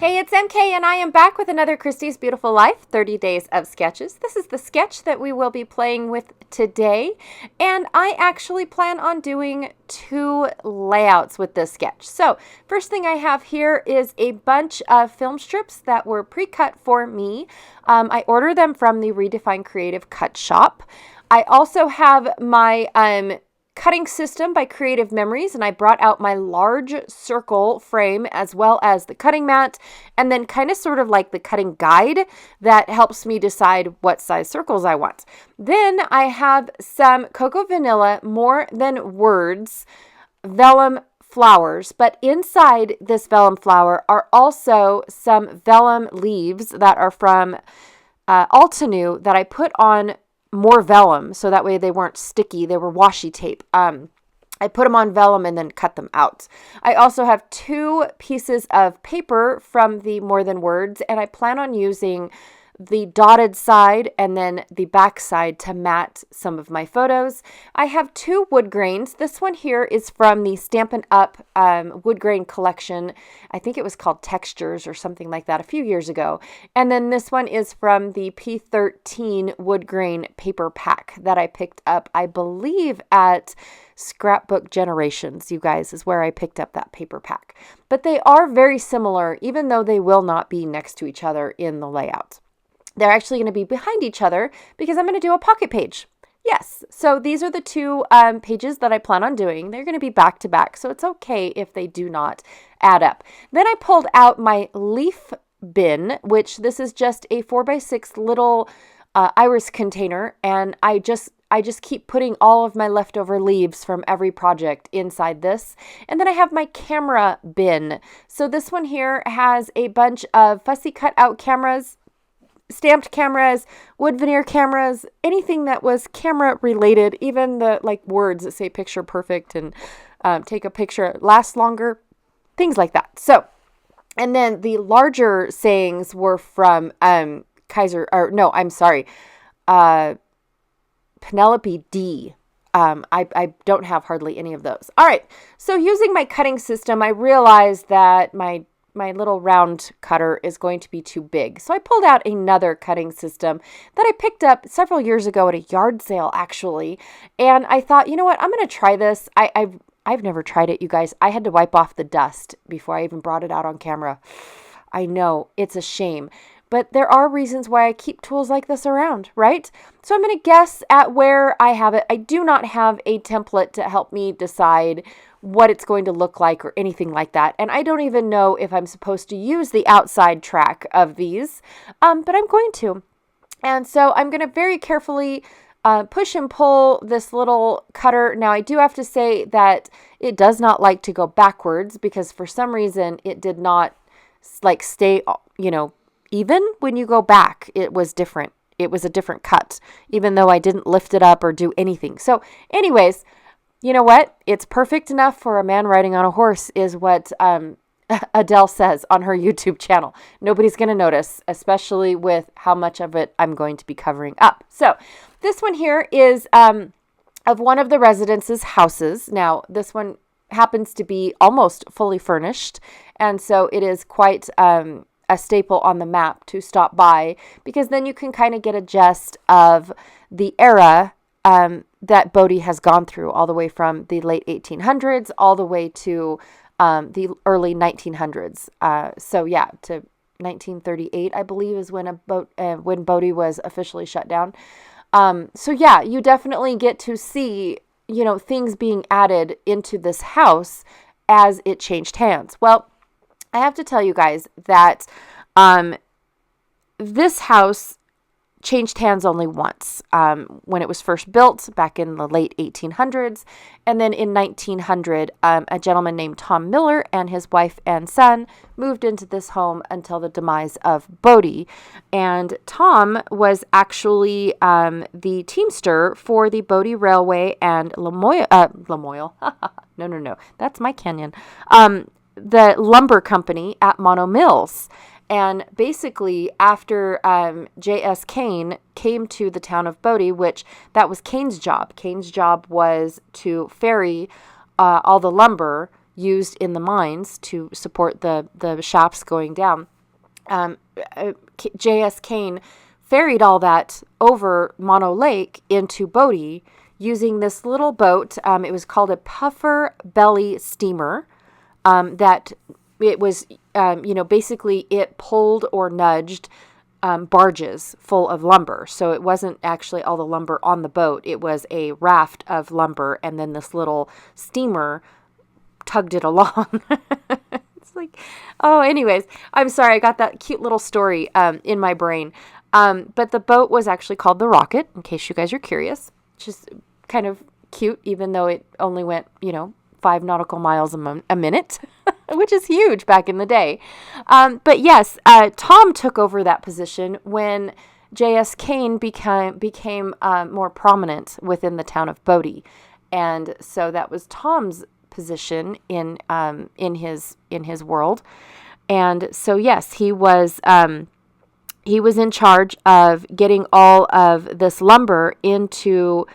Hey, it's MK, and I am back with another Christy's Beautiful Life 30 Days of Sketches. This is the sketch that we will be playing with today, and I actually plan on doing 2 layouts with this sketch. So, first thing I have here is a bunch of film strips that were pre-cut for me. I ordered them from the Redefined Creative Cut Shop. I also have my cutting system by Creative Memories, and I brought out my large circle frame as well as the cutting mat, and then kind of sort of like the cutting guide that helps me decide what size circles I want. Then I have some Cocoa Vanilla More Than Words vellum flowers, but inside this vellum flower are also some vellum leaves that are from Altenew that I put on more vellum, so that way they weren't sticky. They were washi tape. I put them on vellum and then cut them out. I also have 2 pieces of paper from the More Than Words, and I plan on using the dotted side and then the back side to mat some of my photos. I have 2 wood grains. This one here is from the Stampin' Up! Wood grain collection. I think it was called Textures or something like that a few years ago. And then this one is from the P13 wood grain paper pack that I picked up, I believe, at Scrapbook Generations, you guys, is where I picked up that paper pack. But they are very similar, even though they will not be next to each other in the layout. They're actually going to be behind each other because I'm going to do a pocket page. Yes, so these are the 2 pages that I plan on doing. They're going to be back to back, so it's okay if they do not add up. Then I pulled out my leaf bin, which this is just a 4x6 little iris container, and I just keep putting all of my leftover leaves from every project inside this. And then I have my camera bin. So this one here has a bunch of fussy cut out cameras, stamped cameras, wood veneer cameras, anything that was camera related, even the words that say picture perfect and take a picture lasts longer, things like that. So, and then the larger sayings were from Penelope D. I don't have hardly any of those. All right. So using my cutting system, I realized that my little round cutter is going to be too big. So I pulled out another cutting system that I picked up several years ago at a yard sale, actually. And I thought, you know what, I'm going to try this. I've never tried it, you guys. I had to wipe off the dust before I even brought it out on camera. I know, it's a shame. But there are reasons why I keep tools like this around, right? So I'm going to guess at where I have it. I do not have a template to help me decide what it's going to look like or anything like that. And I don't even know if I'm supposed to use the outside track of these, but I'm going to. And so I'm going to very carefully push and pull this little cutter. Now, I do have to say that it does not like to go backwards because for some reason it did not stay, even when you go back. It was different. It was a different cut, even though I didn't lift it up or do anything. So anyways, you know what? It's perfect enough for a man riding on a horse is what Adele says on her YouTube channel. Nobody's going to notice, especially with how much of it I'm going to be covering up. So this one here is of one of the residents' houses. Now, this one happens to be almost fully furnished, and so it is quite a staple on the map to stop by because then you can kind of get a gist of the era that Bodhi has gone through, all the way from the late 1800s all the way to the early 1900s. So yeah, to 1938, I believe, is when when Bodhi was officially shut down. So yeah, you definitely get to see, things being added into this house as it changed hands. Well, I have to tell you guys that this house changed hands only once, when it was first built back in the late 1800s. And then in 1900, a gentleman named Tom Miller and his wife and son moved into this home until the demise of Bodhi. And Tom was actually the teamster for the Bodhi Railway and Lamoille. No, that's my canyon. The lumber company at Mono Mills. And basically, after J.S. Kane came to the town of Bodhi, which that was Kane's job. Kane's job was to ferry all the lumber used in the mines to support the shafts going down. J.S. Kane ferried all that over Mono Lake into Bodhi using this little boat. It was called a puffer belly steamer. That it was, basically it pulled or nudged barges full of lumber. So it wasn't actually all the lumber on the boat. It was a raft of lumber, and then this little steamer tugged it along. It's like, oh, anyways, I'm sorry. I got that cute little story in my brain. But the boat was actually called the Rocket, in case you guys are curious. Just kind of cute, even though it only went, 5 nautical miles a minute, which is huge back in the day. But yes, Tom took over that position when J.S. Kane became more prominent within the town of Bodhi. And so that was Tom's position in his world. And so yes, he was in charge of getting all of this lumber into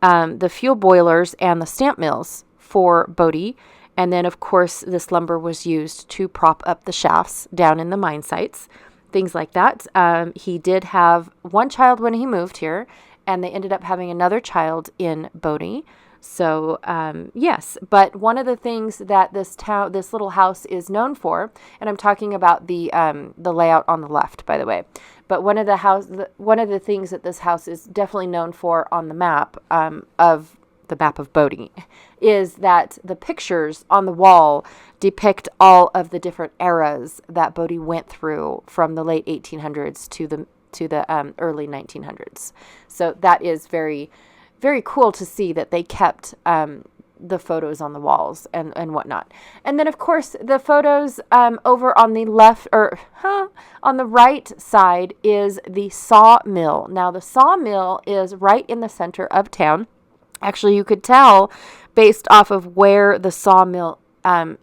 the fuel boilers and the stamp mills for Bodhi. And then, of course, this lumber was used to prop up the shafts down in the mine sites, things like that. He did have one child when he moved here, and they ended up having another child in Bodhi. So, yes, but one of the things that this little house is known for, and I'm talking about the layout on the left, by the way, but one of the things that this house is definitely known for on the map of Bodhi is that the pictures on the wall depict all of the different eras that Bodhi went through from the late 1800s to the early 1900s. So that is very, very cool to see that they kept the photos on the walls and whatnot. And then, of course, the photos over on the left, on the right side is the sawmill. Now, the sawmill is right in the center of town. Actually, you could tell based off of where the sawmill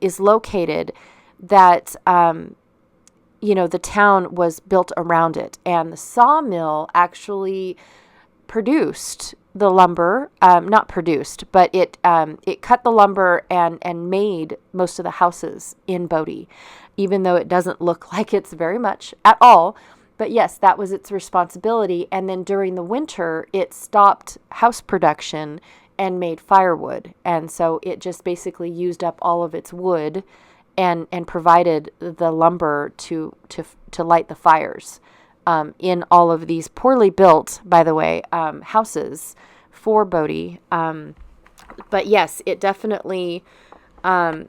is located that, the town was built around it. And the sawmill actually produced the lumber, not produced, but it cut the lumber and made most of the houses in Bodhi, even though it doesn't look like it's very much at all. But yes, that was its responsibility. And then during the winter, it stopped house production and made firewood. And so it just basically used up all of its wood and provided the lumber to light the fires in all of these poorly built, by the way, houses for Bodhi. But yes, it definitely,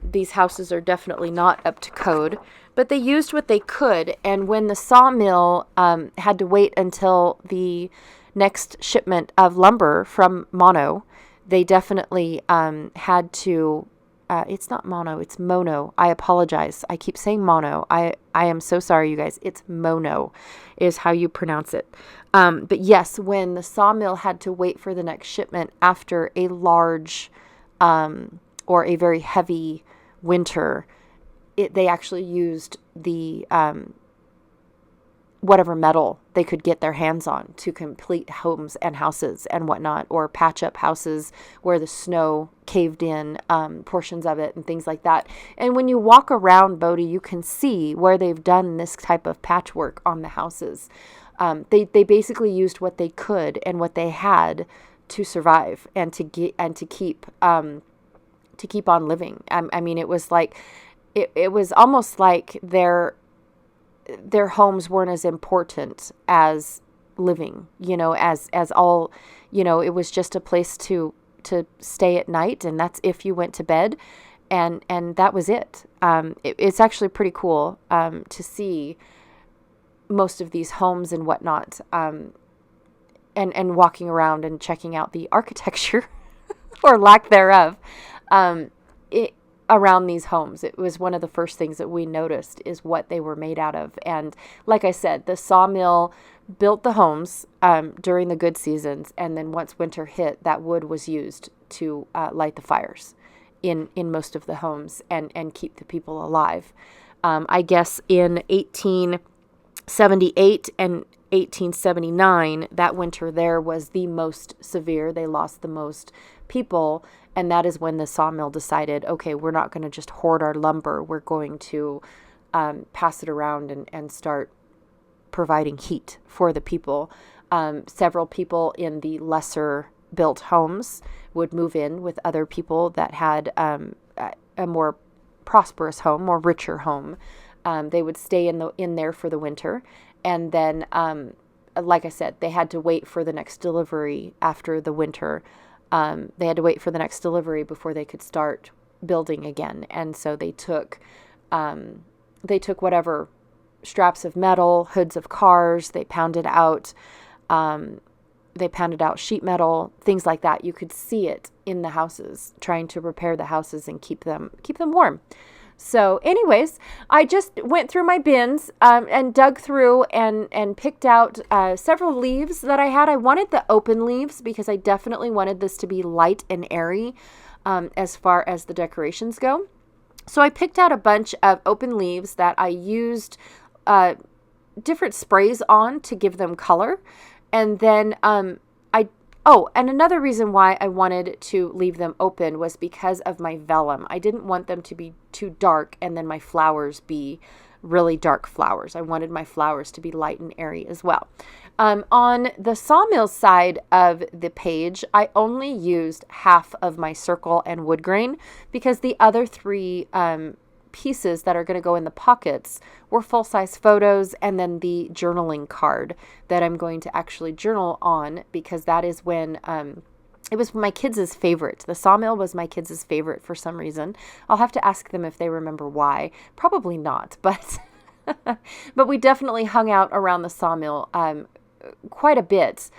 these houses are definitely not up to code. But they used what they could, and when the sawmill had to wait until the next shipment of lumber from Mono, they definitely had to, it's not Mono, it's Mono. I apologize. I keep saying Mono. I am so sorry, you guys. It's Mono is how you pronounce it. But yes, when the sawmill had to wait for the next shipment after a large or a very heavy winter, they actually used the whatever metal they could get their hands on to complete homes and houses and whatnot, or patch up houses where the snow caved in portions of it and things like that. And when you walk around Bodhi, you can see where they've done this type of patchwork on the houses. They basically used what they could and what they had to survive and to keep on living. I mean, it was like. It was almost like their homes weren't as important as living, as all, it was just a place to stay at night, and that's if you went to bed, and that was it. It's actually pretty cool to see most of these homes and whatnot, and walking around and checking out the architecture or lack thereof. Around these homes. It was one of the first things that we noticed is what they were made out of. And like I said, the sawmill built the homes during the good seasons, and then once winter hit, that wood was used to light the fires in most of the homes and keep the people alive. I guess in 1878 and 1879, that winter there was the most severe. They lost the most people. And that is when the sawmill decided, okay, we're not going to just hoard our lumber. We're going to pass it around and start providing heat for the people. Several people in the lesser built homes would move in with other people that had a more prosperous home, more richer home. They would stay in there for the winter. And then, like I said, they had to wait for the next delivery after the winter. They had to wait for the next delivery before they could start building again. And so they took whatever straps of metal, hoods of cars, they pounded out sheet metal, things like that. You could see it in the houses, trying to repair the houses and keep them warm. So anyways, I just went through my bins and dug through and picked out several leaves that I had. I wanted the open leaves because I definitely wanted this to be light and airy as far as the decorations go. So I picked out a bunch of open leaves that I used different sprays on to give them color. And then and another reason why I wanted to leave them open was because of my vellum. I didn't want them to be too dark and then my flowers be really dark flowers. I wanted my flowers to be light and airy as well. On the sawmill side of the page, I only used half of my circle and wood grain because the other three pieces that are going to go in the pockets were full-size photos, and then the journaling card that I'm going to actually journal on, because that is when it was my kids' favorite. The sawmill was my kids' favorite for some reason. I'll have to ask them if they remember why. Probably not, but but we definitely hung out around the sawmill quite a bit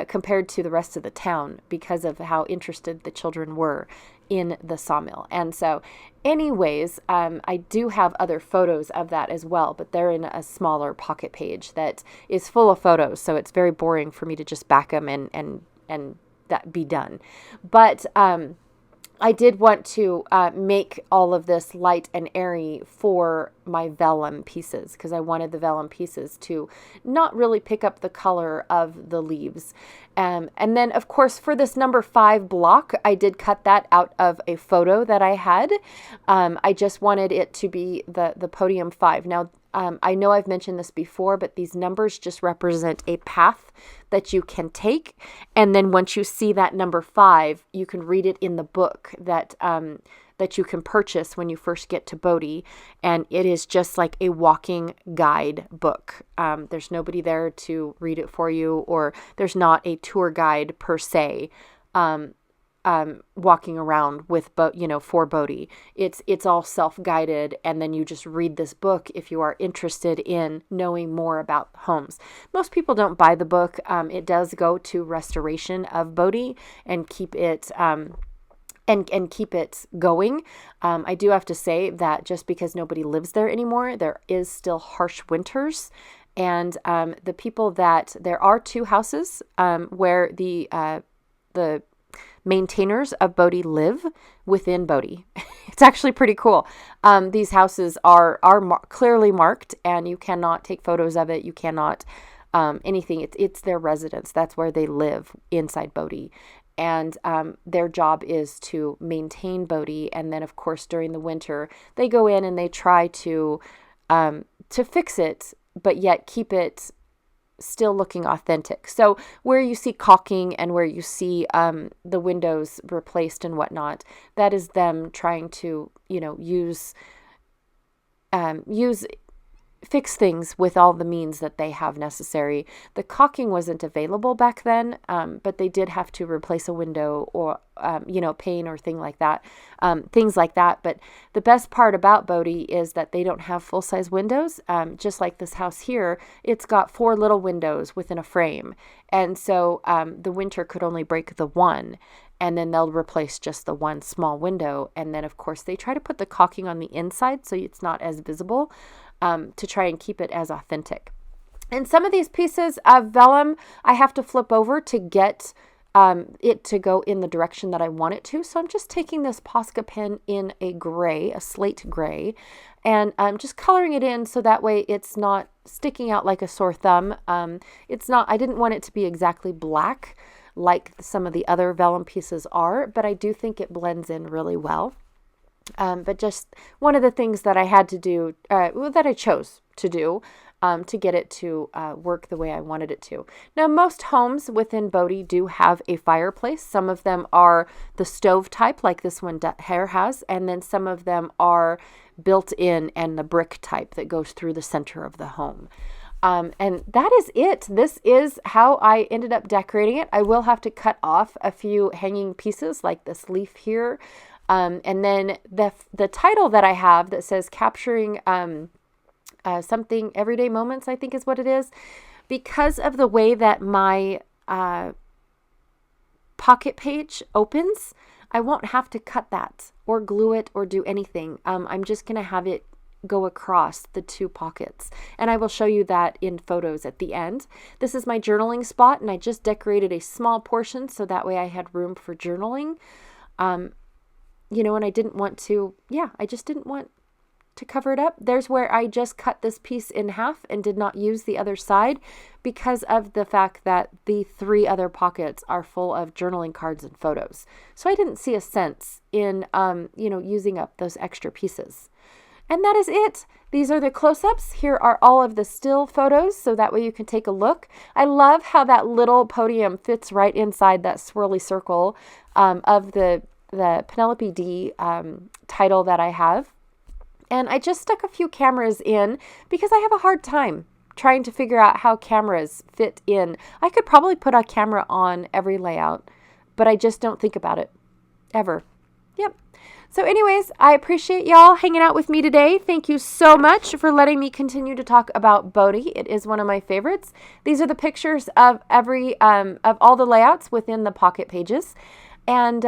compared to the rest of the town because of how interested the children were in the sawmill. And so anyways, I do have other photos of that as well, but they're in a smaller pocket page that is full of photos. So it's very boring for me to just back them and that be done. But I did want to make all of this light and airy for my vellum pieces because I wanted the vellum pieces to not really pick up the color of the leaves. And then, of course, for this number 5 block, I did cut that out of a photo that I had. I just wanted it to be the podium 5. Now, I know I've mentioned this before, but these numbers just represent a path that you can take. And then once you see that number 5, you can read it in the book that you can purchase when you first get to Bodhi. And it is just like a walking guide book. There's nobody there to read it for you, or there's not a tour guide per se. Walking around with for Bodhi. It's all self-guided, and then you just read this book if you are interested in knowing more about homes. Most people don't buy the book. It does go to restoration of Bodhi and keep it and keep it going. I do have to say that just because nobody lives there anymore, there is still harsh winters. And the people there are 2 houses where the maintainers of Bodhi live within Bodhi. It's actually pretty cool. These houses are clearly marked, and you cannot take photos of it. You cannot anything. It's their residence. That's where they live inside Bodhi. And their job is to maintain Bodhi. And then, of course, during the winter, they go in and they try to fix it, but yet keep it still looking authentic. So where you see caulking and where you see the windows replaced and whatnot, that is them trying to, fix things with all the means that they have necessary. The caulking wasn't available back then, but they did have to replace a window or, pane or things like that. But the best part about Bodhi is that they don't have full-size windows. Just like this house here, it's got 4 little windows within a frame. And so the winter could only break the one, and then they'll replace just the one small window. And then, of course, they try to put the caulking on the inside so it's not as visible, to try and keep it as authentic. And some of these pieces of vellum, I have to flip over to get it to go in the direction that I want it to. So I'm just taking this Posca pen in a slate gray, and I'm just coloring it in so that way it's not sticking out like a sore thumb. It's not, I didn't want it to be exactly black like some of the other vellum pieces are, but I do think it blends in really well. But just one of the things that I had to do, that I chose to do, to get it to work the way I wanted it to. Now, most homes within Bodhi do have a fireplace. Some of them are the stove type, like this one here has, and then some of them are built in and the brick type that goes through the center of the home. And that is it. This is how I ended up decorating it. I will have to cut off a few hanging pieces like this leaf here. And then the title that I have that says capturing something everyday moments, I think is what it is. Because of the way that my pocket page opens, I won't have to cut that or glue it or do anything. I'm just going to have it go across the two pockets. And I will show you that in photos at the end. This is my journaling spot, and I just decorated a small portion so that way I had room for journaling. You know, and I didn't want to, I just didn't want to cover it up. There's where I just cut this piece in half and did not use the other side because of the fact that the 3 other pockets are full of journaling cards and photos. So I didn't see a sense in, using up those extra pieces. And that is it. These are the close-ups. Here are all of the still photos, so that way you can take a look. I love how that little podium fits right inside that swirly circle of the Penelope D title that I have. And I just stuck a few cameras in because I have a hard time trying to figure out how cameras fit in. I could probably put a camera on every layout, but I just don't think about it ever. Yep. So anyways, I appreciate y'all hanging out with me today. Thank you so much for letting me continue to talk about Bodhi. It is one of my favorites. These are the pictures of of all the layouts within the pocket pages. And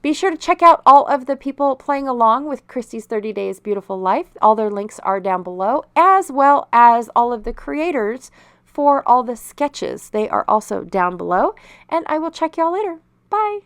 be sure to check out all of the people playing along with Christy's 30 Days Beautiful Life. All their links are down below, as well as all of the creators for all the sketches. They are also down below. And I will check y'all later. Bye.